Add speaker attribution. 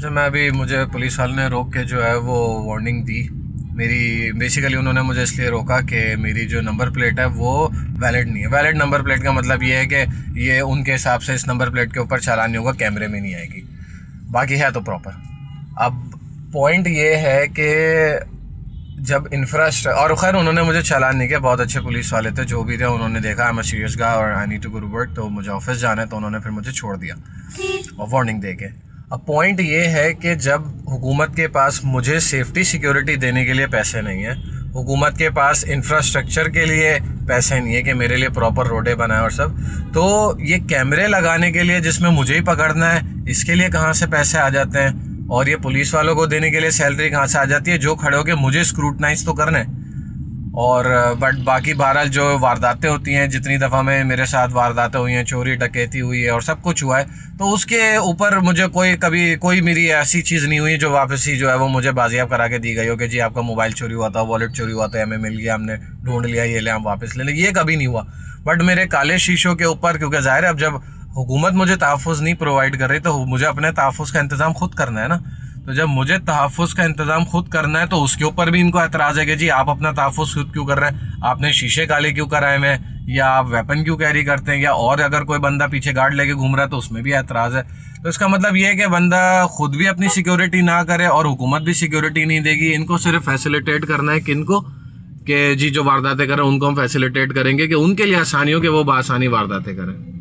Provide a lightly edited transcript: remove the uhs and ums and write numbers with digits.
Speaker 1: अच्छा, मैं अभी मुझे पुलिस वाले ने रोक के जो है वो वार्निंग दी। मेरी बेसिकली उन्होंने मुझे इसलिए रोका कि मेरी जो नंबर प्लेट है वो वैलिड नहीं है। वैलिड नंबर प्लेट का मतलब ये है कि ये उनके हिसाब से इस नंबर प्लेट के ऊपर चालान नहीं होगा, कैमरे में नहीं आएगी, बाकी है तो प्रॉपर। अब पॉइंट ये है कि जब इंफ्रास्ट्रक्चर, और खैर उन्होंने मुझे चालान नहीं किया, बहुत अच्छे पुलिस वाले थे जो भी थे। उन्होंने देखा I am a serious guy और I need to go to work, तो मुझे ऑफिस जाना है, तो उन्होंने फिर मुझे छोड़ दिया और वार्निंग दे के। अब पॉइंट ये है कि जब हुकूमत के पास मुझे सेफ्टी सिक्योरिटी देने के लिए पैसे नहीं है, हुकूमत के पास इंफ्रास्ट्रक्चर के लिए पैसे नहीं है कि मेरे लिए प्रॉपर रोडें बनाए और सब, तो ये कैमरे लगाने के लिए जिसमें मुझे ही पकड़ना है, इसके लिए कहाँ से पैसे आ जाते हैं? और ये पुलिस वालों को देने के लिए सैलरी कहाँ से आ जाती है जो खड़े होकर मुझे स्क्रूटनाइज तो करना है? और बट बाकी बहरहाल जो वारदातें होती हैं, जितनी दफ़ा में मेरे साथ वारदातें हुई हैं, चोरी डकैती हुई है और सब कुछ हुआ है, तो उसके ऊपर मुझे कभी कोई मेरी ऐसी चीज़ नहीं हुई जो वापसी जो है वो मुझे बाजियाब करा के दी गई हो कि जी आपका मोबाइल चोरी हुआ था, वॉलेट चोरी हुआ था, हमें मिल गया, हमने ढूंढ लिया, ये ले हम वापस ले लें, ये कभी नहीं हुआ। बट मेरे काले शीशों के ऊपर, क्योंकि ज़ाहिर है अब जब हुकूमत मुझे तहफ़्फ़ुज़ नहीं प्रोवाइड कर रही तो मुझे अपने तहफ़्फ़ुज़ का इंतज़ाम खुद करना है ना। तो जब मुझे तहफ़्फ़ुज़ का इंतज़ाम खुद करना है तो उसके ऊपर भी इनको एतराज़ है कि जी आप अपना तहफ़्फ़ुज़ खुद क्यों कर रहे हैं, आपने शीशे काले क्यों कराए हुए हैं, या आप वेपन क्यों कैरी करते हैं, या और अगर कोई बंदा पीछे गार्ड लेके घूम रहा है तो उसमें भी एतराज़ है। तो इसका मतलब ये है कि बंदा खुद भी अपनी सिक्योरिटी ना करे और हुकूमत भी सिक्योरिटी नहीं देगी। इनको सिर्फ फैसिलिटेट करना है, किनको? कि जी जो वारदातें करें उनको हम फैसिलिटेट करेंगे कि उनके लिए आसानी हो कि वो बआसानी वारदातें करें।